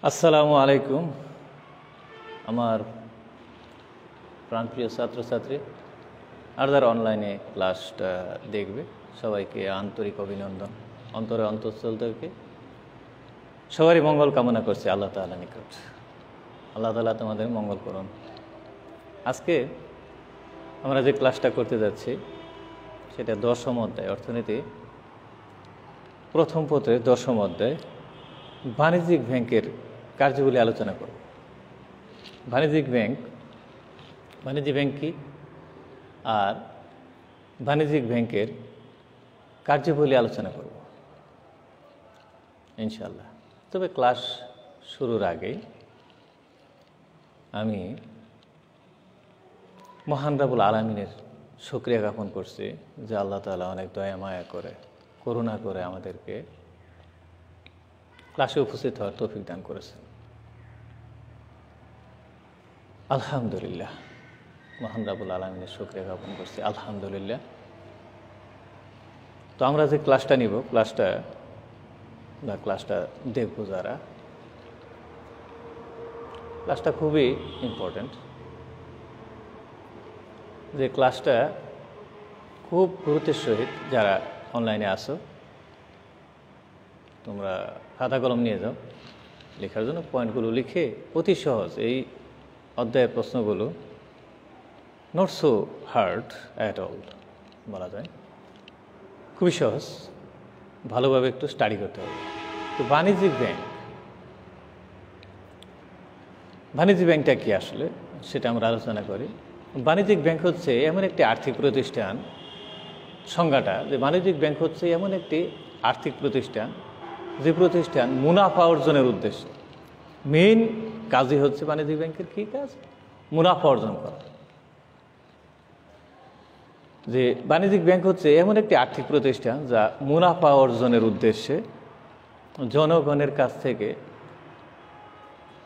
আসসালামু আলাইকুম আমার প্রাণপ্রিয় ছাত্রছাত্রী আর যারা অনলাইনে ক্লাসটা দেখবে সবাইকে আন্তরিক অভিনন্দন। অন্তরে অন্তঃস্থল থেকে সবারই মঙ্গল কামনা করছি আল্লাহ তাআলা নিকট। আল্লাহ তাআলা তোমাদের মঙ্গল করুন। আজকে আমরা যে ক্লাসটা করতে যাচ্ছি সেটা 10ম অধ্যায়, অর্থনীতি প্রথম পত্রের 10ম অধ্যায়, বাণিজ্যিক ব্যাংকের কার্যগুলি আলোচনা করব। বাণিজ্যিক ব্যাংক কি আর বাণিজ্যিক ব্যাংকের কার্যবলী আলোচনা করব ইনশাআল্লাহ। তবে ক্লাস শুরুর আগেই আমি মহান রব্বুল আলামিনের শুকরিয়া জ্ঞাপন করছি যে আল্লাহ তাআলা অনেক দয়া মায়া করে, করুণা করে আমাদেরকে ক্লাসে উপস্থিত হওয়ার তৌফিক দান করেছেন। আলহামদুলিল্লাহ, মহান রব্বুল আলামিনের শুকরিয়া জ্ঞাপন করছি, আলহামদুলিল্লাহ। তো আমরা যে ক্লাসটা নিব, ক্লাসটা দেখব যারা, ক্লাসটা খুবই ইম্পর্ট্যান্ট। যে ক্লাসটা খুব গুরুত্বের সহিত যারা অনলাইনে আসো তোমরা খাতা কলম নিয়ে যাও লেখার জন্য, পয়েন্টগুলো লিখে অতি সহজ এই অধ্যায়ের প্রশ্নগুলো not so hard at all বলা যায়, খুবই সহজ, ভালোভাবে একটু স্টাডি করতে হবে। তো বাণিজ্যিক ব্যাংকটা কি আসলে সেটা আমরা আলোচনা করি। বাণিজ্যিক ব্যাংক হচ্ছে এমন একটি আর্থিক প্রতিষ্ঠান, সংজ্ঞাটা যে বাণিজ্যিক ব্যাংক হচ্ছে এমন একটি আর্থিক প্রতিষ্ঠান যে প্রতিষ্ঠান মুনাফা অর্জনের উদ্দেশ্যে, মেইন কাজই হচ্ছে বাণিজ্যিক ব্যাংকের কী কাজ? মুনাফা অর্জন করা। যে বাণিজ্যিক ব্যাংক হচ্ছে এমন একটি আর্থিক প্রতিষ্ঠান যা মুনাফা অর্জনের উদ্দেশ্যে জনগণের কাছ থেকে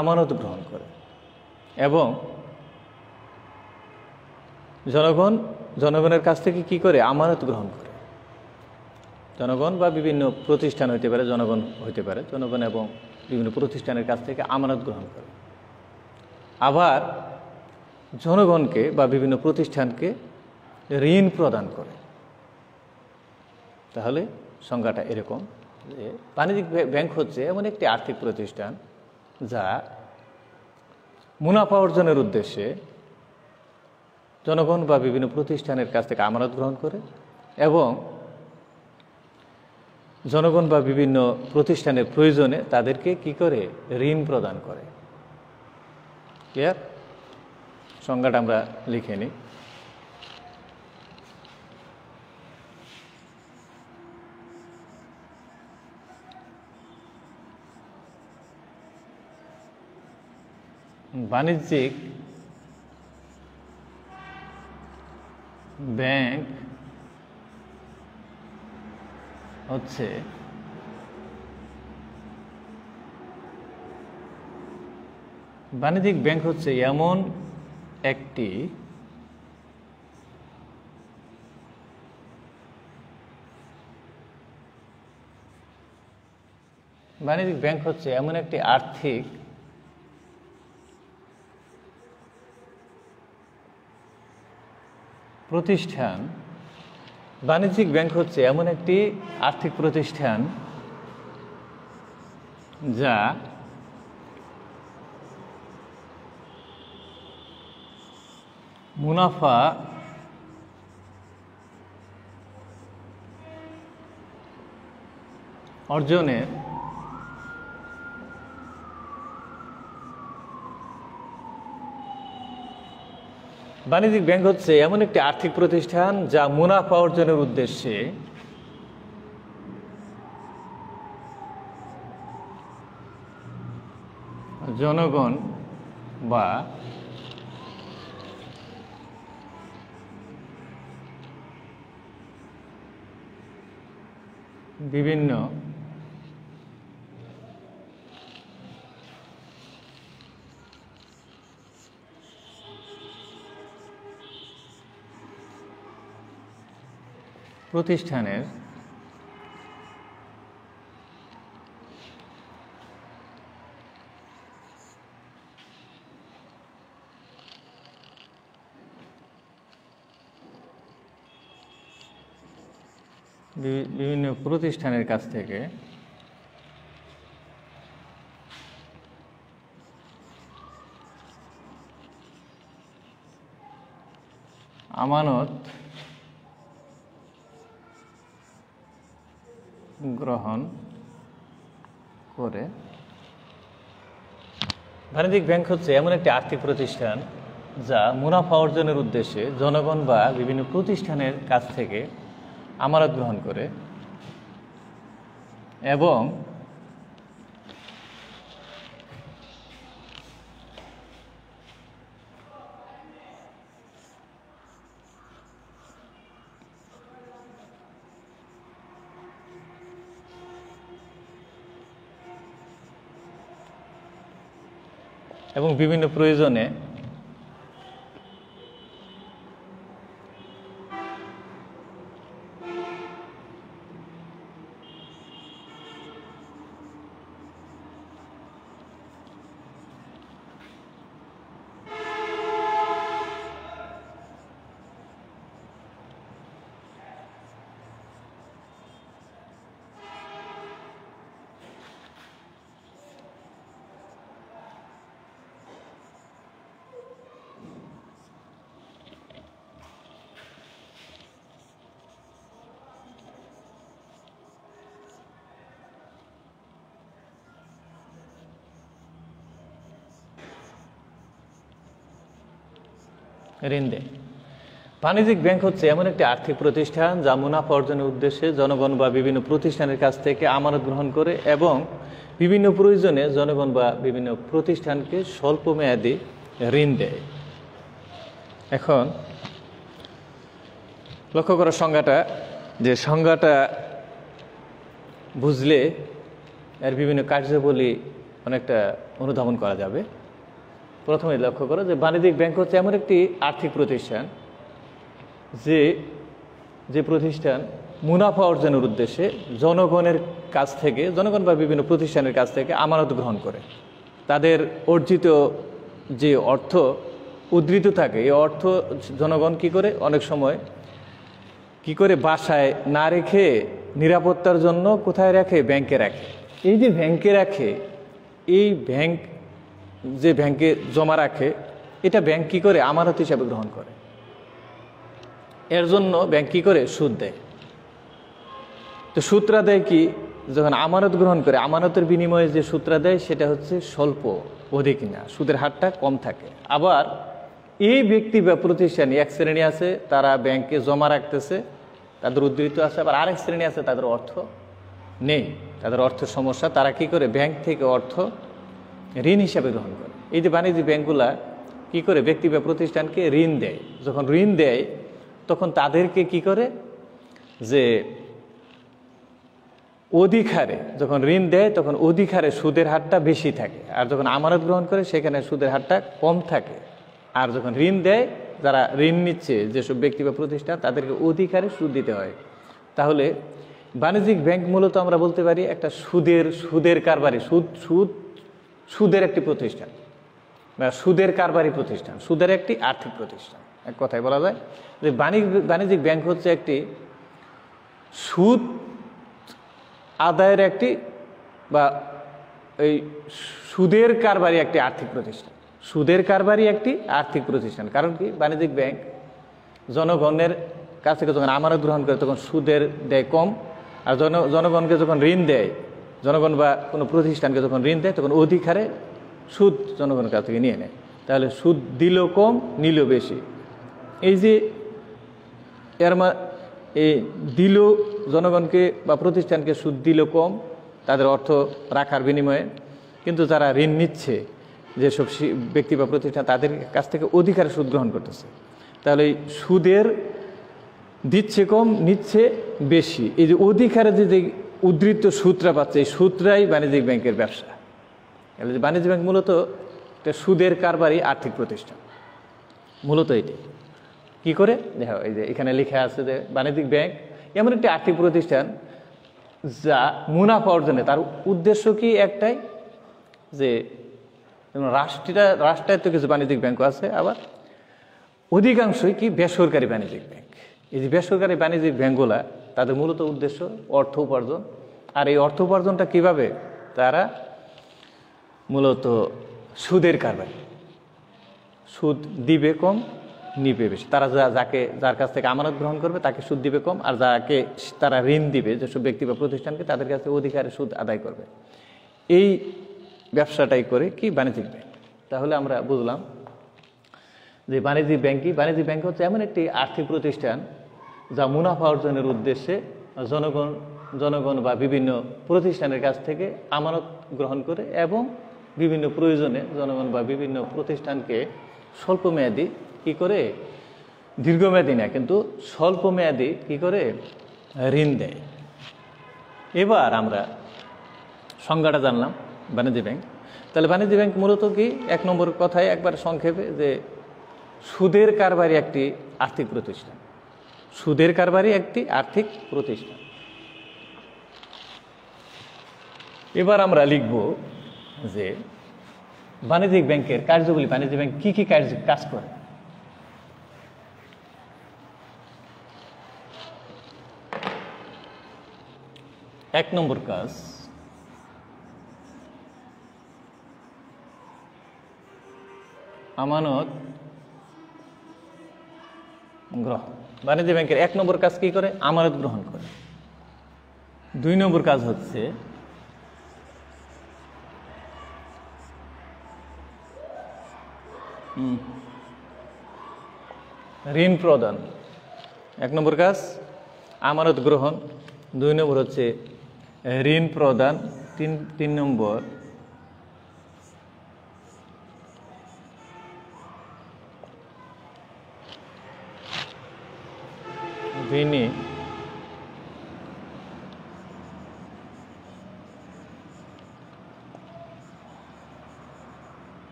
আমানত গ্রহণ করে এবং জনগণের কাছ থেকে কি করে? আমানত গ্রহণ করে। জনগণ বা বিভিন্ন প্রতিষ্ঠান হইতে পারে, জনগণ এবং বিভিন্ন প্রতিষ্ঠানের কাছ থেকে আমানত গ্রহণ করে, আবার জনগণকে বা বিভিন্ন প্রতিষ্ঠানকে ঋণ প্রদান করে। তাহলে সংজ্ঞাটা এরকম যে বাণিজ্যিক ব্যাংক হচ্ছে এমন একটি আর্থিক প্রতিষ্ঠান যা মুনাফা অর্জনের উদ্দেশ্যে জনগণ বা বিভিন্ন প্রতিষ্ঠানের কাছ থেকে আমানত গ্রহণ করে এবং জনগণ বা বিভিন্ন প্রতিষ্ঠানের প্রয়োজনে তাদেরকে কি করে? ঋণ প্রদান করে। ক্লিয়ার? সংজ্ঞাটা আমরা লিখে নিই। বাণিজ্যিক ব্যাংক হচ্ছে এমন একটি আর্থিক প্রতিষ্ঠান। বাণিজ্যিক ব্যাংক হচ্ছে এমন একটি আর্থিক প্রতিষ্ঠান যা মুনাফা অর্জনের বাণিজ্যিক ব্যাংক হচ্ছে এমন একটি আর্থিক প্রতিষ্ঠান যা মুনাফা অর্জনের উদ্দেশ্যে জনগণ বা বিভিন্ন প্রতিষ্ঠানের বিভিন্ন প্রতিষ্ঠানের কাছ থেকে আমানত গ্রহণ করে। বাণিজ্যিক ব্যাংক হচ্ছে এমন একটি আর্থিক প্রতিষ্ঠান যা মুনাফা অর্জনের উদ্দেশ্যে জনগণ বা বিভিন্ন প্রতিষ্ঠানের কাছ থেকে আমানত গ্রহণ করে এবং বিভিন্ন প্রয়োজনে ঋণ দেয়। বাণিজ্যিক ব্যাংক হচ্ছে এমন একটি আর্থিক প্রতিষ্ঠান যা মুনাফা অর্জনের উদ্দেশ্যে জনগণ বা বিভিন্ন প্রতিষ্ঠানের কাছ থেকে আমানত গ্রহণ করে এবং বিভিন্ন প্রয়োজনে জনগণ বা বিভিন্ন প্রতিষ্ঠানকে স্বল্প মেয়াদী ঋণ দেয়। এখন লক্ষ্য করার সংজ্ঞাটা বুঝলে এর বিভিন্ন কার্যাবলী অনেকটা অনুধাবন করা যাবে। প্রথমে লক্ষ্য করো যে বাণিজ্যিক ব্যাংক হচ্ছে এমন একটি আর্থিক প্রতিষ্ঠান যে প্রতিষ্ঠান মুনাফা অর্জনের উদ্দেশ্যে জনগণের কাছ থেকে জনগণ বা বিভিন্ন প্রতিষ্ঠানের কাছ থেকে আমানত গ্রহণ করে। তাদের অর্জিত যে অর্থ উদ্ধৃত থাকে এই অর্থ জনগণ কি করে অনেক সময় কি করে বাসায় না রেখে নিরাপত্তার জন্য কোথায় রাখে? ব্যাংকে রাখে। এই যে ব্যাংকে রাখে, এই ব্যাংক যে ব্যাংকে জমা রাখে এটা ব্যাংক কি করে? আমানত হিসাবে গ্রহণ করে। এর জন্য ব্যাংক কি করে? সুদ দেয়। তো সুদটা দেয় কি? যখন আমানত গ্রহণ করে আমানতের বিনিময়ে যে সুদটা দেয় সেটা হচ্ছে স্বল্প, অধিক না, সুদের হারটা কম থাকে। আবার এই ব্যক্তি বা প্রতিষ্ঠান এক শ্রেণী আছে তারা ব্যাংকে জমা রাখতেছে, তাদের উদ্ধৃত আছে, আবার আরেক শ্রেণী আছে তাদের অর্থ নেই, তাদের অর্থের সমস্যা, তারা কি করে? ব্যাংক থেকে অর্থ ঋণ হিসাবে গ্রহণ করে। এই যে বাণিজ্যিক ব্যাংকগুলা কি করে? ব্যক্তি বা প্রতিষ্ঠানকে ঋণ দেয়। যখন ঋণ দেয় তখন তাদেরকে কি করে? যে অধিক হারে যখন ঋণ দেয় তখন অধিক হারে সুদের হারটা বেশি থাকে, আর যখন আমানত গ্রহণ করে সেখানে সুদের হারটা কম থাকে। আর যখন ঋণ দেয়, যারা ঋণ নিচ্ছে যেসব ব্যক্তি বা প্রতিষ্ঠান তাদেরকে অধিক হারে সুদ দিতে হয়। তাহলে বাণিজ্যিক ব্যাংক মূলত আমরা বলতে পারি একটা সুদের কারবারি, সুদের একটি প্রতিষ্ঠান বা সুদের কারবারি প্রতিষ্ঠান, সুদের একটি আর্থিক প্রতিষ্ঠান। এক কথায় বলা যায় যে বাণিজ্যিক ব্যাংক হচ্ছে একটি সুদ আদায়ের একটি বা এই সুদের কারবারি একটি আর্থিক প্রতিষ্ঠান, সুদের কারবারি একটি আর্থিক প্রতিষ্ঠান। কারণ কি? বাণিজ্যিক ব্যাংক জনগণের কাছ থেকে যখন আমানত গ্রহণ করে তখন সুদের দেয় কম, আর জনগণকে যখন ঋণ দেয়, জনগণ বা কোনো প্রতিষ্ঠানকে যখন ঋণ দেয় তখন অধিক হারে সুদ জনগণের কাছ থেকে নিয়ে নেয়। তাহলে সুদ দিল কম, নিল বেশি। এই যে এই দিল জনগণকে বা প্রতিষ্ঠানকে সুদ দিল কম তাদের অর্থ রাখার বিনিময়ে, কিন্তু যারা ঋণ নিচ্ছে যেসব ব্যক্তি বা প্রতিষ্ঠান তাদের কাছ থেকে অধিকারে সুদ গ্রহণ করতেছে। তাহলে এই সুদের দিচ্ছে কম, নিচ্ছে বেশি, এই যে অধিকারে যে উদ্ধৃত সুদটা পাচ্ছে এই সুদটাই বাণিজ্যিক ব্যাংকের ব্যবসা। বাণিজ্যিক ব্যাংক মূলত একটা সুদের কারবারি আর্থিক প্রতিষ্ঠান, মূলত এটি কি করে দেখো। এই যে এখানে লেখা আছে যে বাণিজ্যিক ব্যাংক এমন একটি আর্থিক প্রতিষ্ঠান যা মুনাফা অর্জনে তার উদ্দেশ্য কি একটাই, যে রাষ্ট্রায়ত্ত কিছু বাণিজ্যিক ব্যাংকও আছে, আবার অধিকাংশই কি বেসরকারি বাণিজ্যিক ব্যাংক। এই যে বেসরকারি বাণিজ্যিক ব্যাংকগুলা তাদের মূলত উদ্দেশ্য অর্থ উপার্জন। আর এই অর্থ উপার্জনটা কীভাবে? তারা মূলত সুদের কারবারি, সুদ দিবে কম, নিবে বেশি। তারা যার কাছ থেকে আমানত গ্রহণ করবে তাকে সুদ দিবে কম, আর যাকে তারা ঋণ দিবে যেসব ব্যক্তি বা প্রতিষ্ঠানকে, তাদের কাছে অধিকারে সুদ আদায় করবে। এই ব্যবসাটাই করে কি বাণিজ্যিক ব্যাংক। তাহলে আমরা বুঝলাম যে বাণিজ্যিক ব্যাংক কি? বাণিজ্যিক ব্যাংক হচ্ছে এমন একটি আর্থিক প্রতিষ্ঠান যা মুনাফা অর্জনের উদ্দেশ্যে জনগণ বা বিভিন্ন প্রতিষ্ঠানের কাছ থেকে আমানত গ্রহণ করে এবং বিভিন্ন প্রয়োজনে জনগণ বা বিভিন্ন প্রতিষ্ঠানকে স্বল্প মেয়াদি কি করে, দীর্ঘমেয়াদী না কিন্তু স্বল্প মেয়াদি কি করে ঋণ দেয়। এবার আমরা সংজ্ঞাটা জানলাম বাণিজ্য ব্যাংক। তাহলে বাণিজ্য ব্যাংক মূলত কি? এক নম্বর কথায় একবার সংক্ষেপে, যে সুদের কারবারি একটি আর্থিক প্রতিষ্ঠান। সুদের কারবারি একটি আর্থিক প্রতিষ্ঠান। এবার আমরা লিখব যে বাণিজ্যিক ব্যাংকের কার্যগুলি, বাণিজ্য ব্যাংক কি কি কাজ করে। এক নম্বর কাজ, আমানত গ্রহণ। বাণিজ্য ব্যাংকের এক নম্বর কাজ কি করে? আমানত গ্রহণ করে। দুই নম্বর কাজ হচ্ছে ঋণ প্রদান। এক নম্বর কাজ আমানত গ্রহণ, দুই নম্বর হচ্ছে ঋণ প্রদান, তিন নম্বর ঋণী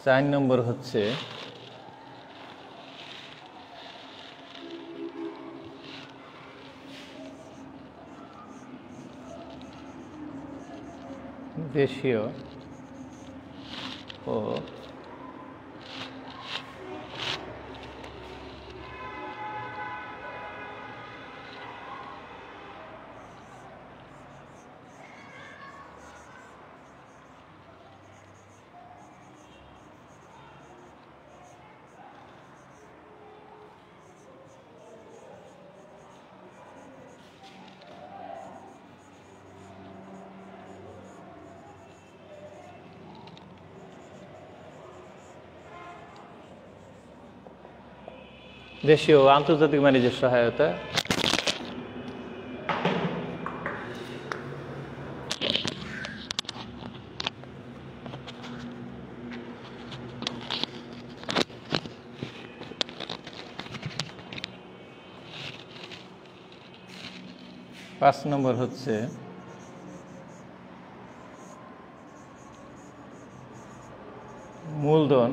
চার নম্বর হচ্ছে দেশীয় ও দেশীয় ও আন্তর্জাতিক বাণিজ্যের সহায়তা। পাঁচ নম্বর হচ্ছে মূলধন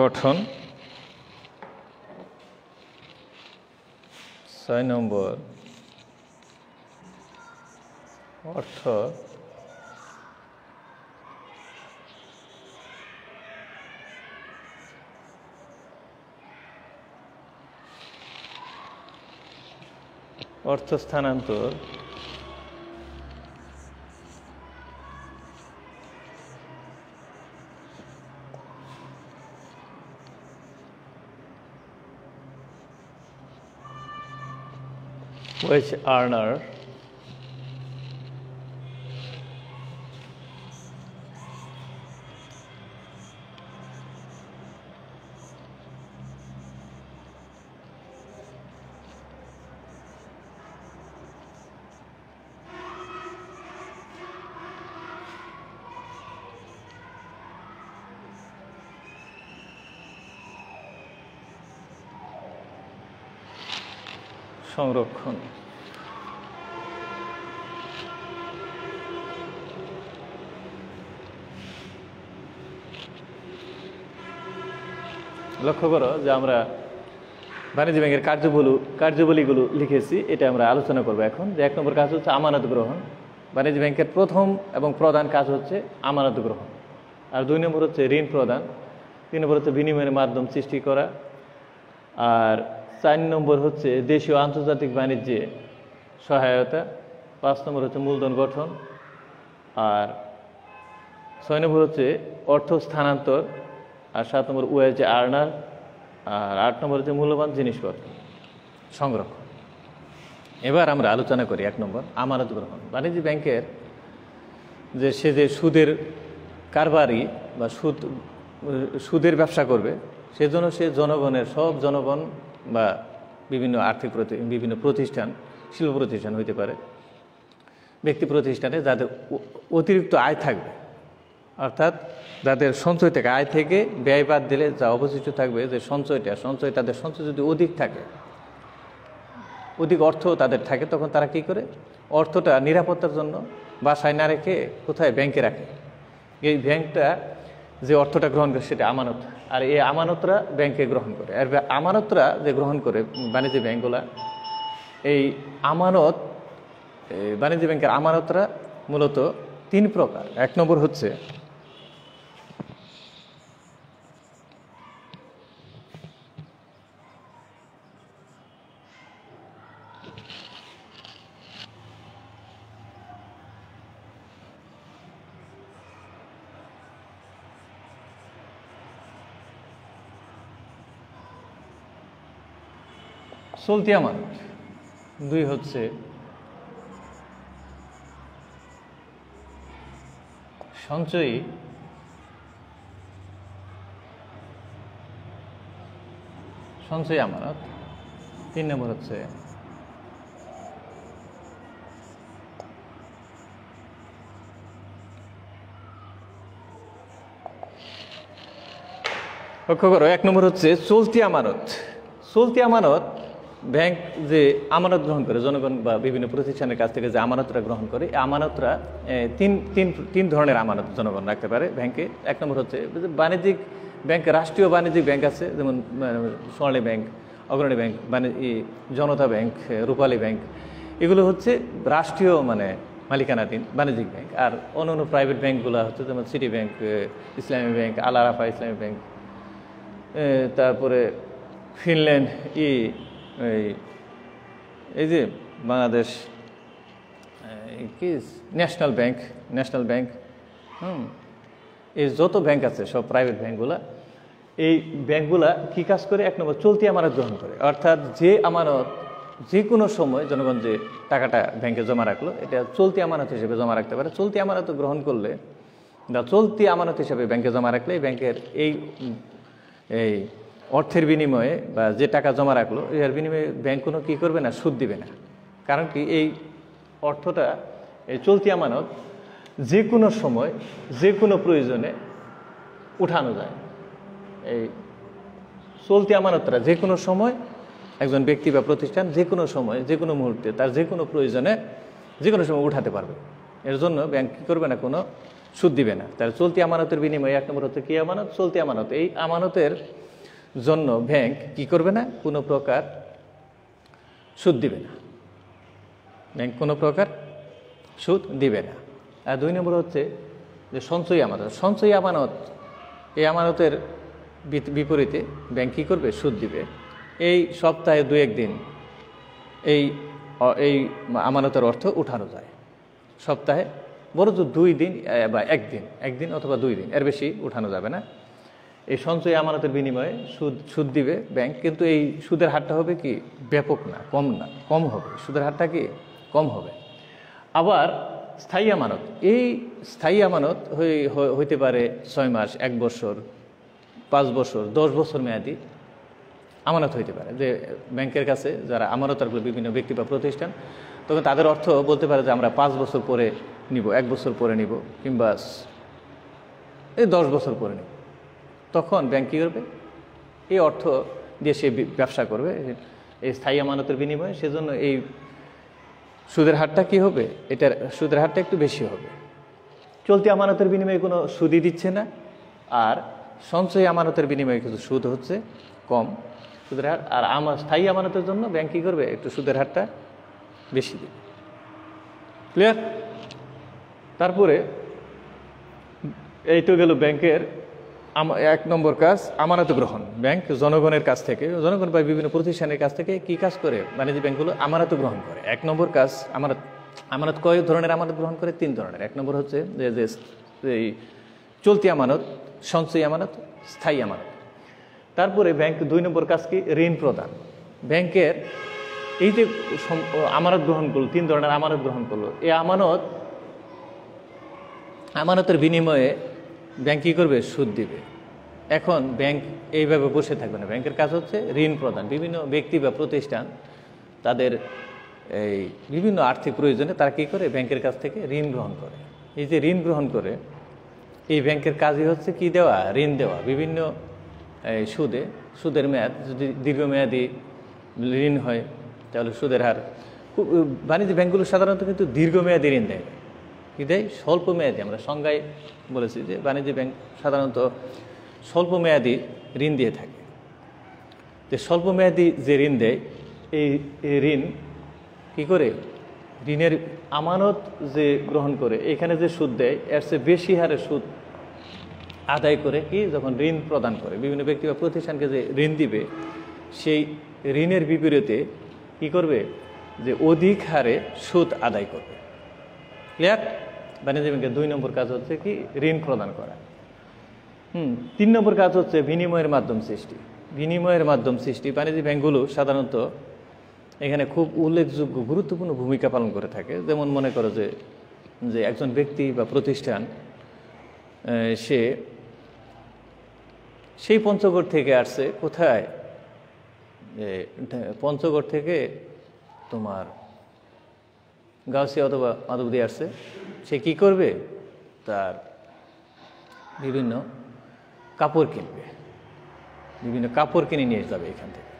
গঠন। 6 নম্বর অর্থ স্থানান্তর। Wage earner সংরক্ষণ। লক্ষ্য করো যে আমরা বাণিজ্য ব্যাংকের কার্যাবলীগুলো লিখেছি, এটা আমরা আলোচনা করব এখন। যে 1 নম্বর কাজ হচ্ছে আমানত গ্রহণ। বাণিজ্য ব্যাংকের প্রথম এবং প্রধান কাজ হচ্ছে আমানত গ্রহণ। আর 2 নম্বর হচ্ছে ঋণ প্রদান। 3 নম্বর হচ্ছে বিনিময়ের মাধ্যম সৃষ্টি করা। আর 4 নম্বর হচ্ছে দেশীয় আন্তর্জাতিক বাণিজ্যে সহায়তা। 5 নম্বর হচ্ছে মূলধন গঠন। আর 6 নম্বর হচ্ছে অর্থ স্থানান্তর। আর 7 নম্বর ওয়েজ আর্নার। আর 8 নম্বর হচ্ছে মূল্যবান জিনিসপত্র সংরক্ষণ। এবার আমরা আলোচনা করি 1 নম্বর আমানত গ্রহণ। বাণিজ্য ব্যাংকের যে সুদের কারবারি বা সুদের ব্যবসা করবে, সেজন্য সে সব জনগণ বা বিভিন্ন বিভিন্ন প্রতিষ্ঠান, শিল্প প্রতিষ্ঠান হইতে পারে, ব্যক্তি প্রতিষ্ঠানে যাদের অতিরিক্ত আয় থাকবে, অর্থাৎ যাদের সঞ্চয় থেকে, আয় থেকে ব্যয় বাদ দিলে যা অবশিষ্ট থাকবে, যে তাদের সঞ্চয় যদি অধিক থাকে, অধিক অর্থ তাদের থাকে, তখন তারা কি করে, অর্থটা নিরাপত্তার জন্য বাসায় না রেখে কোথায়, ব্যাংকে রাখে। এই ব্যাংকটা যে অর্থটা গ্রহণ করে সেটা আমানত, আর এই আমানতরা ব্যাংকে গ্রহণ করে। আর আমানতরা যে গ্রহণ করে বাণিজ্য ব্যাংকগুলা, এই আমানত, বাণিজ্য ব্যাংকের আমানতরা মূলত 3 প্রকার। 1 নম্বর হচ্ছে চলতি আমানত, 2 হচ্ছে সঞ্চয়ী আমানত। 3 নম্বর হচ্ছে লক্ষ্য করো, 1 নম্বর হচ্ছে চলতি আমানত। চলতি আমানত ব্যাংক যে আমানত গ্রহণ করে, জনগণ বা বিভিন্ন প্রতিষ্ঠানের কাছ থেকে যে আমানতরা গ্রহণ করে, এই আমানতরা তিন ধরনের আমানত জনগণ রাখতে পারে ব্যাংকে। 1 নম্বর হচ্ছে বাণিজ্যিক ব্যাংক, রাষ্ট্রীয় বাণিজ্যিক ব্যাংক আছে, যেমন স্বর্ণী ব্যাংক, অগ্রণী ব্যাংক, জনতা ব্যাংক, রূপালী ব্যাংক। এগুলো হচ্ছে রাষ্ট্রীয় মালিকানাধীন বাণিজ্যিক ব্যাংক। আর অন্যান্য প্রাইভেট ব্যাংকগুলো হচ্ছে যেমন সিটি ব্যাংক, ইসলামী ব্যাংক, আল আরাফা ইসলামী ব্যাংক, তারপরে ফিনল্যান্ড, এই যে বাংলাদেশ কি ন্যাশনাল ব্যাংক, এই যত ব্যাংক আছে সব প্রাইভেট ব্যাংকগুলা। এই ব্যাংকগুলা কি কাজ করে? 1 নম্বর চলতি আমানত গ্রহণ করে, অর্থাৎ যে আমানত যে কোনো সময় জনগণ যে টাকাটা ব্যাংকে জমা রাখলো, এটা চলতি আমানত হিসেবে জমা রাখতে পারে। চলতি আমানত গ্রহণ করলে, চলতি আমানত হিসেবে ব্যাংকে জমা রাখলে ব্যাংকের এই অর্থের বিনিময়ে বা যে টাকা জমা রাখলো, এর বিনিময়ে ব্যাংক কোনো কী করবে না, সুদ দিবে না। কারণ কি, এই অর্থটা, এই চলতি আমানত যে কোনো সময় যে কোনো প্রয়োজনে উঠানো যায়। এই চলতি আমানতটা যে কোনো সময় একজন ব্যক্তি বা প্রতিষ্ঠান যে কোনো সময়, যে কোনো মুহূর্তে, তার যে কোনো প্রয়োজনে যে কোনো সময় উঠাতে পারবে। এর জন্য ব্যাংক কী করবে না, কোনো সুদ দিবে না। তার চলতি আমানতের বিনিময়ে 1 নম্বর হচ্ছে কি আমানত? চলতি আমানত। এই আমানতের জন্য ব্যাংক কি করবে না, কোনো প্রকার সুদ দিবে না। ব্যাংক কোনো প্রকার সুদ দিবে না। আর 2 নম্বর হচ্ছে যে সঞ্চয়ী আমানত। সঞ্চয়ী আমানত, এই আমানতের বিপরীতে ব্যাংক কী করবে, সুদ দিবে। এই সপ্তাহে 2-1 দিন এই আমানতের অর্থ উঠানো যায়। সপ্তাহে বরঞ্চ 2 দিন বা 1 দিন অথবা 2 দিন, এর বেশি উঠানো যাবে না। এই সঞ্চয়ী আমানতের বিনিময়ে সুদ দিবে ব্যাংক, কিন্তু এই সুদের হারটা হবে কি, ব্যাপক না, কম হবে। সুদের হারটা কি, কম হবে। আবার স্থায়ী আমানত, এই স্থায়ী আমানত হইতে পারে 6 মাস, 1 বছর, 5 বছর, 10 বছর মেয়াদি আমানত হইতে পারে। যে ব্যাংকের কাছে যারা আমানত রাখলো, বিভিন্ন ব্যক্তি বা প্রতিষ্ঠান, তখন তাদের অর্থ বলতে পারে যে আমরা 5 বছর পরে নিব, 1 বছর পরে নিব, কিংবা এই 10 বছর পরে নিব। তখন ব্যাংক কী করবে, এই অর্থ দিয়ে সে ব্যবসা করবে, এই স্থায়ী আমানতের বিনিময়ে, সেজন্য এই সুদের হারটা কি হবে, এটার সুদের হারটা একটু বেশি হবে। চলতি আমানতের বিনিময়ে কোনো সুদই দিচ্ছে না, আর সঞ্চয়ী আমানতের বিনিময়ে কিছু সুদ হচ্ছে কম সুদের হার। আর স্থায়ী আমানতের জন্য ব্যাংক কী করবে, একটু সুদের হারটা বেশি দেবে। ক্লিয়ার? তারপরে এই তো গেল ব্যাংকের 1 নম্বর কাজ, আমানত গ্রহণ। ব্যাংক জনগণের কাছ থেকে, জনগণ বা বিভিন্ন প্রতিষ্ঠানের কাছ থেকে কি কাজ করে, বাণিজ্য ব্যাংকগুলো আমানত গ্রহণ করে। 1 নম্বর কাজ আমানত। আমানত কয় ধরনের আমানত গ্রহণ করে? 3 ধরনের। 1 নম্বর হচ্ছে যে এই চলতি আমানত, সঞ্চয়ী আমানত, স্থায়ী আমানত। তারপরে ব্যাংক 2 নম্বর কাজ কি, ঋণ প্রদান। ব্যাংকের এই যে আমানত গ্রহণ করলো, 3 ধরনের আমানত গ্রহণ করলো, এই আমানতের বিনিময়ে ব্যাংক কী করবে, সুদ দিবে। এখন ব্যাংক এইভাবে বসে থাকবে না, ব্যাংকের কাজ হচ্ছে ঋণ প্রদান। বিভিন্ন ব্যক্তি বা প্রতিষ্ঠান তাদের এই বিভিন্ন আর্থিক প্রয়োজনে তারা কী করে, ব্যাংকের কাছ থেকে ঋণ গ্রহণ করে। এই যে ঋণ গ্রহণ করে, এই ব্যাংকের কাজই হচ্ছে কি দেওয়া, ঋণ দেওয়া। বিভিন্ন সুদের মেয়াদ যদি দীর্ঘমেয়াদী ঋণ হয় তাহলে সুদের হার খুব, বাণিজ্য ব্যাংকগুলো সাধারণত কিন্তু দীর্ঘমেয়াদী ঋণ দেয়, কী দেয়, স্বল্প মেয়াদী। আমরা সংজ্ঞায় বলেছি যে বাণিজ্য ব্যাংক সাধারণত স্বল্প মেয়াদী ঋণ দিয়ে থাকে। যে স্বল্প মেয়াদী যে ঋণ দেয়, এই ঋণ কী করে, ঋণের আমানত যে গ্রহণ করে এখানে যে সুদ দেয়, এর চেয়ে বেশি হারে সুদ আদায় করে কি, যখন ঋণ প্রদান করে বিভিন্ন ব্যক্তি বা প্রতিষ্ঠানকে যে ঋণ দিবে, সেই ঋণের বিপরীতে কি করবে, যে অধিক হারে সুদ আদায় করবে। ক্লিয়ার? বাণিজ্য ব্যাংকের 2 নম্বর কাজ হচ্ছে কি, ঋণ প্রদান করা। 3 নম্বর কাজ হচ্ছে বিনিময়ের মাধ্যম সৃষ্টি। বিনিময়ের মাধ্যম সৃষ্টি বাণিজ্য ব্যাংকগুলো সাধারণত এখানে খুব উল্লেখযোগ্য গুরুত্বপূর্ণ ভূমিকা পালন করে থাকে। যেমন মনে করো যে একজন ব্যক্তি বা প্রতিষ্ঠান সে সেই পঞ্চগড় থেকে আসছে, কোথায়, পঞ্চগড় থেকে তোমার গাউসিয়া অথবা মাধবদী আসছে। সে কি করবে, তার বিভিন্ন কাপড় কিনবে, বিভিন্ন কাপড় কিনে নিয়ে যাবে এখান থেকে।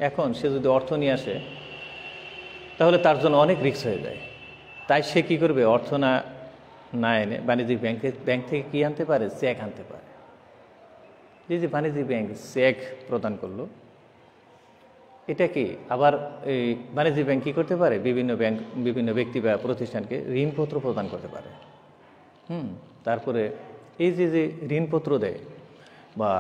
এখন সে যদি অর্থ নিয়ে আসে তাহলে তার জন্য অনেক রিস্ক হয়ে যায়। তাই সে কি করবে, অর্থ না এনে বাণিজ্যিক ব্যাংক থেকে কি আনতে পারে, চেক আনতে পারে। যে বাণিজ্যিক ব্যাংক চেক প্রদান করলো, এটা কি আবার এই বাণিজ্যিক ব্যাংক কী করতে পারে, বিভিন্ন ব্যক্তি বা প্রতিষ্ঠানকে ঋণপত্র প্রদান করতে পারে। তারপরে এই যে ঋণপত্র দেয় বা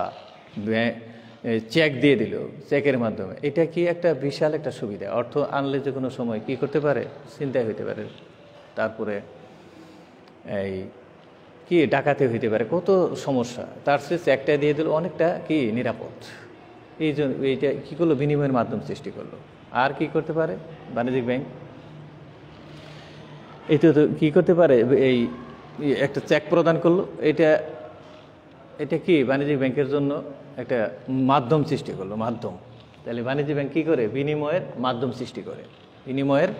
চেক দিয়ে দিল, চেকের মাধ্যমে, এটা কি একটা বিশাল একটা সুবিধা। অর্থ আনলে যে কোনো সময় কি করতে পারে, চিন্তায় হইতে পারে। তারপরে এই কি ডাকাতে হইতে পারে, কত সমস্যা। তার সে চেকটা দিয়ে দিল, অনেকটা কি নিরাপদ। এই জন্য এইটা কী করলো, বিনিময়ের মাধ্যম সৃষ্টি করলো। আর কি করতে পারে বাণিজ্যিক ব্যাংক, এই তো কী করতে পারে, এই একটা চেক প্রদান করলো, এটা কি বাণিজ্যিক ব্যাংকের জন্য একটা মাধ্যম সৃষ্টি করলো, মাধ্যম। তাহলে বাণিজ্যিক ব্যাংক কী করে, বিনিময়ের মাধ্যম সৃষ্টি করে, বিনিময়ের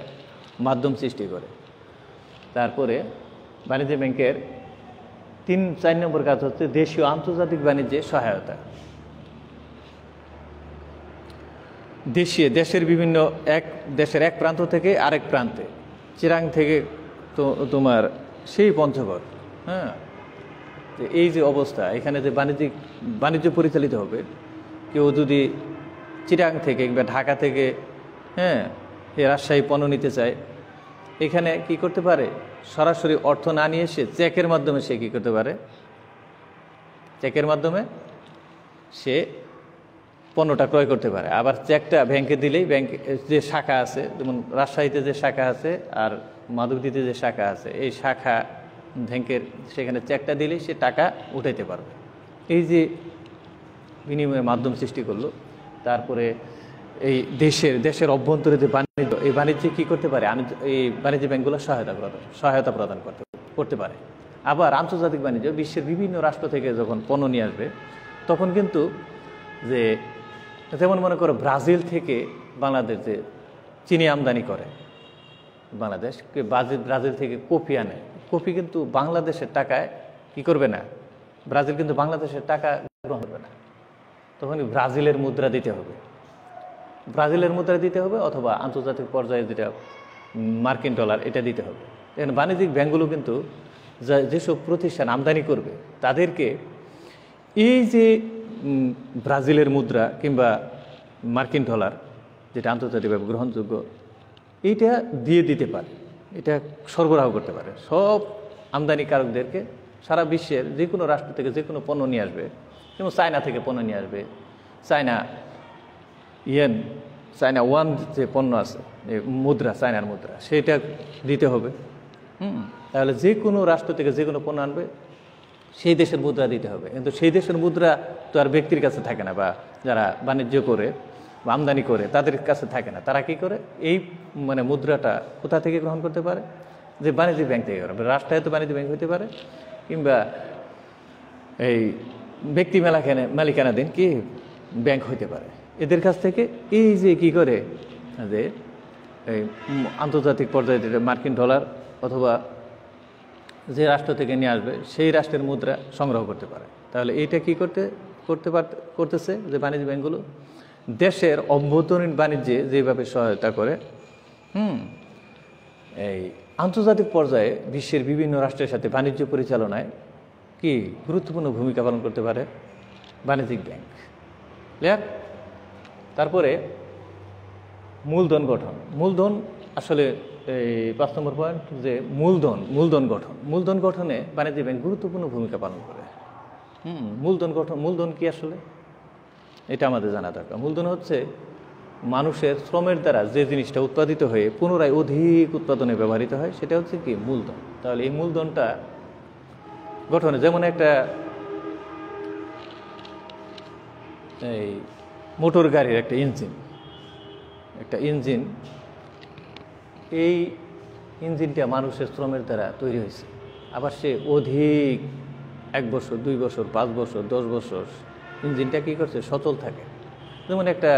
মাধ্যম সৃষ্টি করে। তারপরে বাণিজ্য ব্যাংকের 3-4 নম্বর কাজ হচ্ছে দেশীয় আন্তর্জাতিক বাণিজ্যে সহায়তা। দেশের বিভিন্ন দেশের এক প্রান্ত থেকে আরেক প্রান্তে, চিরাং থেকে তো তোমার সেই পঞ্চগড়, এই যে অবস্থা, এখানে যে বাণিজ্য পরিচালিত হবে, কেউ যদি চিরাং থেকে কিংবা ঢাকা থেকে এই রাজশাহী পণ্য নিতে চায়, এখানে কি করতে পারে, সরাসরি অর্থ না নিয়ে এসে চেকের মাধ্যমে সে কী করতে পারে, চেকের মাধ্যমে সে পণ্যটা ক্রয় করতে পারে। আবার চেকটা ব্যাংকে দিলেই ব্যাংক যে শাখা আছে, যেমন রাজশাহীতে যে শাখা আছে আর মাধবদীতে যে শাখা আছে, এই শাখা ব্যাংকের সেখানে চেকটা দিলেই সে টাকা উঠাইতে পারবে। এই যে বিনিময়ের মাধ্যম সৃষ্টি করলো। তারপরে এই দেশের অভ্যন্তরে যে বাণিজ্য, এই বাণিজ্যে কী করতে পারে, এই বাণিজ্য ব্যাংকগুলো সহায়তা প্রদান করতে পারে। আবার আন্তর্জাতিক বাণিজ্য, বিশ্বের বিভিন্ন রাষ্ট্র থেকে যখন পণ্য নিয়ে আসবে, তখন কিন্তু যে যেমন মনে করো ব্রাজিল থেকে বাংলাদেশ যে চিনি আমদানি করে বাংলাদেশ, ব্রাজিল থেকে কফি আনে, কফি কিন্তু বাংলাদেশের টাকায় কি করবে না, ব্রাজিল কিন্তু বাংলাদেশের টাকা গ্রহণ করবে না, তখন ব্রাজিলের মুদ্রা দিতে হবে। ব্রাজিলের মুদ্রা দিতে হবে অথবা আন্তর্জাতিক পর্যায়ে যেটা মার্কিন ডলার এটা দিতে হবে। এখানে বাণিজ্যিক ব্যাংকগুলো কিন্তু যেসব প্রতিষ্ঠান আমদানি করবে তাদেরকে এই যে ব্রাজিলের মুদ্রা কিংবা মার্কিন ডলার যেটা আন্তর্জাতিকভাবে গ্রহণযোগ্য এইটা দিয়ে দিতে পারে, এটা সরবরাহ করতে পারে সব আমদানিকারকদেরকে। সারা বিশ্বের যে কোনো রাষ্ট্র থেকে যে কোনো পণ্য নিয়ে আসবে, যেমন চায়না থেকে পণ্য নিয়ে আসবে, চায়না ওয়ান যে পণ্য আছে মুদ্রা, চায়নার মুদ্রা সেটা দিতে হবে। তাহলে যে কোনো রাষ্ট্র থেকে যে কোনো পণ্য আনবে সেই দেশের মুদ্রা দিতে হবে। কিন্তু সেই দেশের মুদ্রা তো আর ব্যক্তির কাছে থাকে না, বা যারা বাণিজ্য করে বা আমদানি করে তাদের কাছে থাকে না। তারা কি করে এই মুদ্রাটা কোথা থেকে গ্রহণ করতে পারে? যে বাণিজ্যিক ব্যাংক থেকে করে। রাষ্ট্রায়ত্ত বাণিজ্য ব্যাংক হতে পারে কিংবা এই ব্যক্তি মালিকানাধীন কি ব্যাংক হইতে পারে। এদের কাছ থেকে এই যে কি করে যে এই আন্তর্জাতিক পর্যায়ে যেটা মার্কিন ডলার অথবা যে রাষ্ট্র থেকে নিয়ে আসবে সেই রাষ্ট্রের মুদ্রা সংগ্রহ করতে পারে। তাহলে এইটা কি করতেছে যে বাণিজ্য ব্যাংকগুলো দেশের অভ্যন্তরীণ বাণিজ্যে যেভাবে সহায়তা করে, এই আন্তর্জাতিক পর্যায়ে বিশ্বের বিভিন্ন রাষ্ট্রের সাথে বাণিজ্য পরিচালনায় কি গুরুত্বপূর্ণ ভূমিকা পালন করতে পারে বাণিজ্যিক ব্যাংক। ক্লিয়ার? তারপরে মূলধন গঠন। মূলধন আসলে এই 5 নম্বর পয়েন্ট, যে মূলধন গঠন। মূলধন গঠনে বাণিজ্যিক ব্যাংক গুরুত্বপূর্ণ ভূমিকা পালন করে। মূলধন গঠন, মূলধন কি আসলে এটা আমাদের জানা দরকার। মূলধন হচ্ছে মানুষের শ্রমের দ্বারা যে জিনিসটা উৎপাদিত হয়ে পুনরায় অধিক উৎপাদনে ব্যবহৃত হয়, সেটা হচ্ছে কি মূলধন। তাহলে এই মূলধনটা গঠনে, যেমন একটা এই মোটর গাড়ির একটা ইঞ্জিন, এই ইঞ্জিনটা মানুষের শ্রমের দ্বারা তৈরি হয়েছে। আবার সে অধিক 1 বছর 2 বছর 5 বছর 10 বছর ইঞ্জিনটা কী করছে, সচল থাকে। যেমন একটা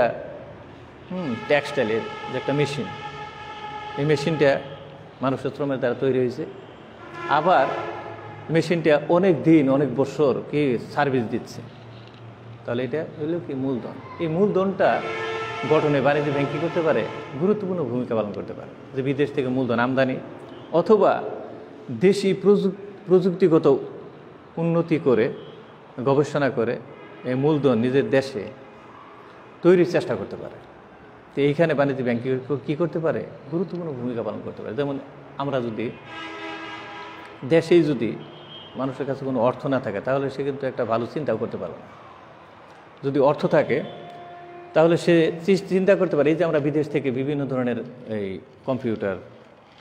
টেক্সটাইলের যে একটা মেশিন, এই মেশিনটা মানুষের শ্রমের দ্বারা তৈরি হয়েছে। আবার মেশিনটা অনেক দিন অনেক বছর কি সার্ভিস দিচ্ছে। তাহলে এটা হলো কি মূলধন। এই মূলধনটা গঠনে বাণিজ্য ব্যাংক কী করতে পারে, গুরুত্বপূর্ণ ভূমিকা পালন করতে পারে। যে বিদেশ থেকে মূলধন আমদানি অথবা দেশি প্রযুক্তিগত উন্নতি করে গবেষণা করে এই মূলধন নিজের দেশে তৈরির চেষ্টা করতে পারে। তো এইখানে বাণিজ্য ব্যাংক কী করতে পারে, গুরুত্বপূর্ণ ভূমিকা পালন করতে পারে। যেমন আমরা যদি দেশেই যদি মানুষের কাছে কোনো অর্থ না থাকে তাহলে সে কিন্তু একটা ভালো চিন্তাও করতে পারবে না। যদি অর্থ থাকে তাহলে সে চিন্তা করতে পারে, এই যে আমরা বিদেশ থেকে বিভিন্ন ধরনের এই কম্পিউটার,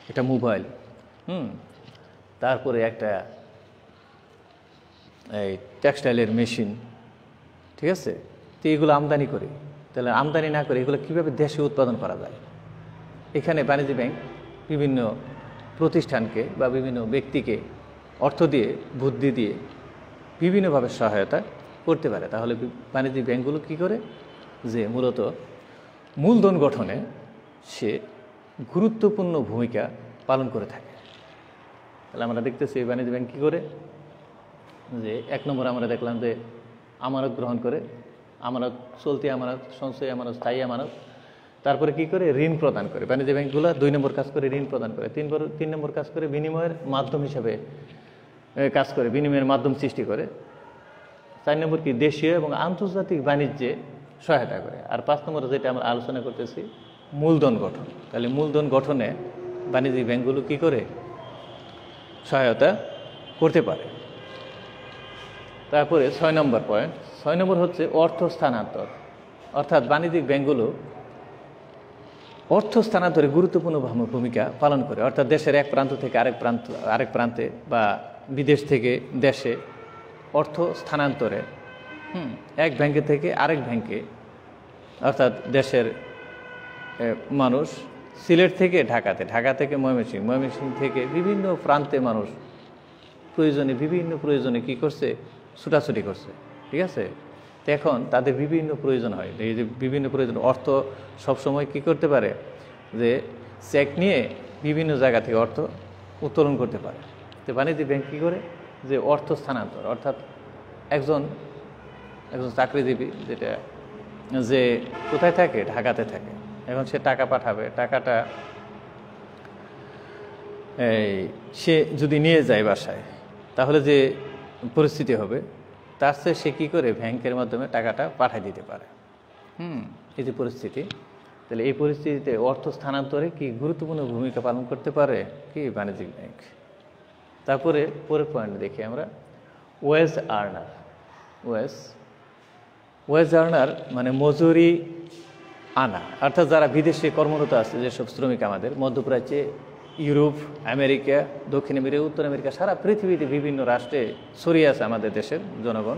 একটা মোবাইল, তারপরে একটা এই টেক্সটাইলের মেশিন, ঠিক আছে, তো এইগুলো আমদানি করি। তাহলে আমদানি না করে এগুলো কীভাবে দেশে উৎপাদন করা যায়, এখানে বাণিজ্য ব্যাংক বিভিন্ন প্রতিষ্ঠানকে বা বিভিন্ন ব্যক্তিকে অর্থ দিয়ে, বুদ্ধি দিয়ে বিভিন্নভাবে সহায়তা করতে পারে। তাহলে বাণিজ্যিক ব্যাংকগুলো কী করে, যে মূলত মূলধন গঠনে সে গুরুত্বপূর্ণ ভূমিকা পালন করে থাকে। তাহলে আমরা দেখতেছি বাণিজ্য ব্যাংক কী করে, যে 1 নম্বর আমরা দেখলাম যে আমানত গ্রহণ করে, আমানত, চলতি আমানত, সঞ্চয় আমানত, স্থায়ী আমানত। তারপরে কি করে, ঋণ প্রদান করে। বাণিজ্য ব্যাংকগুলো 2 নম্বর কাজ করে ঋণ প্রদান করে। 3 নম্বর কাজ করে বিনিময়ের মাধ্যম হিসাবে কাজ করে, বিনিময়ের মাধ্যম সৃষ্টি করে। 4 নম্বর কি, দেশীয় এবং আন্তর্জাতিক বাণিজ্যে সহায়তা করে। আর 5 নম্বর যেটা আমরা আলোচনা করতেছি, মূলধন গঠন। তাহলে মূলধন গঠনে বাণিজ্যিক ব্যাংকগুলো কি করে, সহায়তা করতে পারে। তারপরে 6 নম্বর পয়েন্ট, 6 নম্বর হচ্ছে অর্থ স্থানান্তর। অর্থাৎ বাণিজ্যিক ব্যাংকগুলো অর্থ স্থানান্তরে গুরুত্বপূর্ণ ভূমিকা পালন করে। অর্থাৎ দেশের এক প্রান্ত থেকে আরেক প্রান্তে বা বিদেশ থেকে দেশে অর্থ স্থানান্তরে, এক ব্যাংকে থেকে আরেক ব্যাংকে, অর্থাৎ দেশের মানুষ সিলেট থেকে ঢাকাতে, ঢাকা থেকে ময়মনসিংহ, ময়মনসিংহ থেকে বিভিন্ন প্রান্তে মানুষ বিভিন্ন প্রয়োজনে কী করছে, ছুটাছুটি করছে, ঠিক আছে। তো এখন তাদের বিভিন্ন প্রয়োজন হয়, এই যে বিভিন্ন প্রয়োজন, অর্থ সবসময় কী করতে পারে, যে চেক নিয়ে বিভিন্ন জায়গা থেকে অর্থ উত্তোলন করতে পারে। তো বাণিজ্যিক ব্যাংক কী করে, যে অর্থ স্থানান্তর, অর্থাৎ একজন চাকরিজীবী, যেটা যে কোথায় থাকে, ঢাকাতে থাকে। এখন সে টাকা পাঠাবে, টাকাটা সে যদি নিয়ে যায় বাসায়, তাহলে যে পরিস্থিতি হবে, তার চেয়ে সে কী করে ব্যাংকের মাধ্যমে টাকাটা পাঠিয়ে দিতে পারে। এই যে পরিস্থিতি, তাহলে এই পরিস্থিতিতে অর্থ স্থানান্তরে কি গুরুত্বপূর্ণ ভূমিকা পালন করতে পারে কি বাণিজ্যিক ব্যাংক। তারপরে পরের পয়েন্ট দেখি আমরা, ওয়েজ আর্নার। ওয়েজ আর্নার মানে মজুরি আনা, অর্থাৎ যারা বিদেশে কর্মরত আছে, যেসব শ্রমিক আমাদের মধ্যপ্রাচ্যে, ইউরোপ, আমেরিকা, দক্ষিণ আমেরিকা, উত্তর আমেরিকা, সারা পৃথিবীতে বিভিন্ন রাষ্ট্রে ছড়িয়ে আছে আমাদের দেশের জনগণ,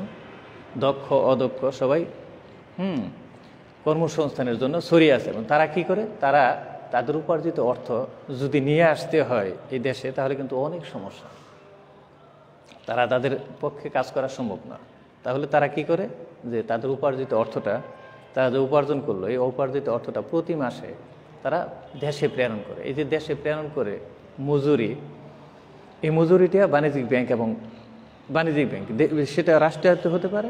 দক্ষ অদক্ষ সবাই কর্মসংস্থানের জন্য ছড়িয়ে আছে। এবং তারা কি করে, তারা তাদের উপার্জিত অর্থ যদি নিয়ে আসতে হয় এই দেশে, তাহলে কিন্তু অনেক সমস্যা, তাদের পক্ষে কাজ করা সম্ভব না। তাহলে তারা কি করে, যে তাদের উপার্জিত অর্থটা, তারা যে উপার্জন করলো, এই উপার্জিত অর্থটা প্রতি মাসে তারা দেশে প্রেরণ করে। এই যে দেশে প্রেরণ করে মজুরি, এই মজুরিটা বাণিজ্যিক ব্যাংক সেটা রাষ্ট্রায়ত্ত হতে পারে,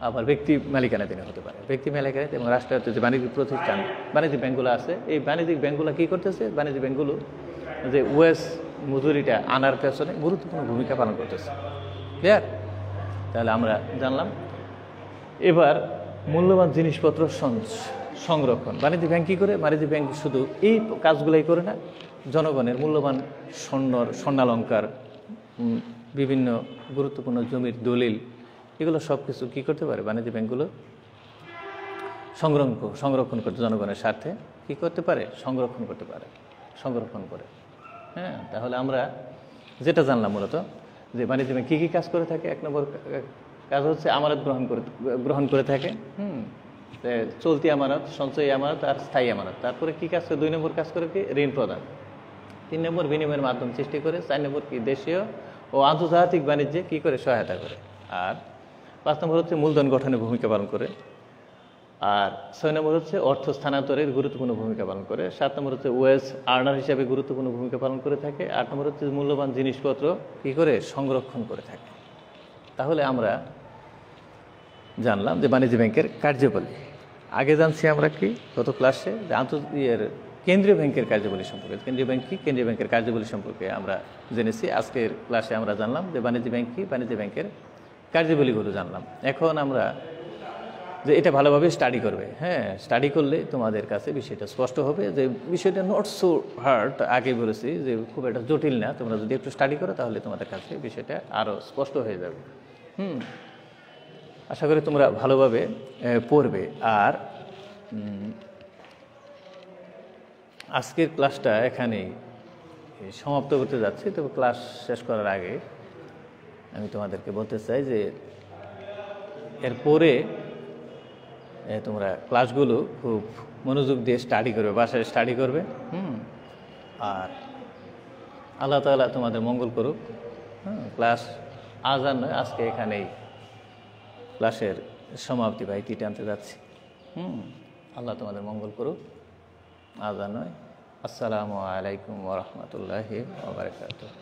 আবার ব্যক্তি মালিকানাধীন হতে পারে। ব্যক্তি মালিকানাধীন এবং রাষ্ট্রায়ত্ত যে বাণিজ্যিক প্রতিষ্ঠান, বাণিজ্যিক ব্যাংকগুলো আছে, এই বাণিজ্যিক ব্যাংকগুলো কী করতেছে, বাণিজ্যিক ব্যাংকগুলো যে ওয়েজ মজুরিটা আনার পেছনে গুরুত্বপূর্ণ ভূমিকা পালন করতেছে। ক্লিয়ার? তাহলে আমরা জানলাম। এবার মূল্যবান জিনিসপত্র সংরক্ষণ। বাণিজ্যিক ব্যাংক কী করে? বাণিজ্যিক ব্যাংক শুধু এই কাজগুলোই করে না, জনগণের মূল্যবান স্বর্ণালঙ্কার, বিভিন্ন গুরুত্বপূর্ণ জমির দলিল, এগুলো সব কিছু কী করতে পারে, বাণিজ্যিক ব্যাংকগুলো সংরক্ষণ করতে, জনগণের স্বার্থে কী করতে পারে, সংরক্ষণ করে। হ্যাঁ, তাহলে আমরা যেটা জানলাম মূলত, যে বাণিজ্য ব্যাংক কী কী কাজ করে থাকে। এক নম্বর কাজ হচ্ছে আমানত গ্রহণ করে থাকে। চলতি আমানত, সঞ্চয়ী আমানত আর স্থায়ী আমানত। তারপরে কী কাজ করে, 2 নম্বর কাজ করে কি, ঋণ প্রদান। 3 নম্বর বিনিময়ের মাধ্যম সৃষ্টি করে। 4 নম্বর কি, দেশীয় ও আন্তর্জাতিক বাণিজ্যে কী করে, সহায়তা করে। আর 5 নম্বর হচ্ছে মূলধন গঠনে ভূমিকা পালন করে। আর 6 নম্বর হচ্ছে অর্থ স্থানান্তরের গুরুত্বপূর্ণ ভূমিকা পালন করে। 7 নম্বর হচ্ছে ওয়েজ আর্নার হিসাবে গুরুত্বপূর্ণ ভূমিকা পালন করে থাকে। 8 নম্বর হচ্ছে মূল্যবান জিনিসপত্র কী করে, সংরক্ষণ করে থাকে। তাহলে আমরা জানলাম যে বাণিজ্য ব্যাংকের কার্যাবলী। আগে জানছি আমরা কি গত ক্লাসে, যে কেন্দ্রীয় ব্যাংকের কার্যাবলী সম্পর্কে, কেন্দ্রীয় ব্যাংক কি, কেন্দ্রীয় ব্যাংকের কার্যাবলী সম্পর্কে আমরা জেনেছি। আজকের ক্লাসে আমরা জানলাম যে বাণিজ্য ব্যাংক কি, বাণিজ্য ব্যাংকের কার্যাবলীগুলো জানলাম। এখন আমরা যে এটা ভালোভাবে স্টাডি করবে। হ্যাঁ, স্টাডি করলে তোমাদের কাছে বিষয়টা স্পষ্ট হবে, যে বিষয়টা নট সো হার্ড। আগে বলেছি যে খুব একটা জটিল না, তোমরা যদি একটু স্টাডি করো তাহলে তোমাদের কাছে বিষয়টা আরও স্পষ্ট হয়ে যাবে। আশা করি তোমরা ভালোভাবে পড়বে। আর আজকের ক্লাসটা এখানেই সমাপ্ত করতে যাচ্ছি। তবে ক্লাস শেষ করার আগে আমি তোমাদেরকে বলতে চাই যে এরপরে তোমরা ক্লাসগুলো খুব মনোযোগ দিয়ে স্টাডি করবে, বাসায় স্টাডি করবে। আর আল্লাহ তাআলা তোমাদের মঙ্গল করুক। ক্লাস আজ আর নয়, আজকে এখানেই ক্লাসের সমাপ্তি ভাইটি টানতে যাচ্ছি। আল্লাহ তোমাদের মঙ্গল করুক। আজ আর নয়। আসসালামু আলাইকুম ওয়া রাহমাতুল্লাহি ওয়া বারাকাতুহু।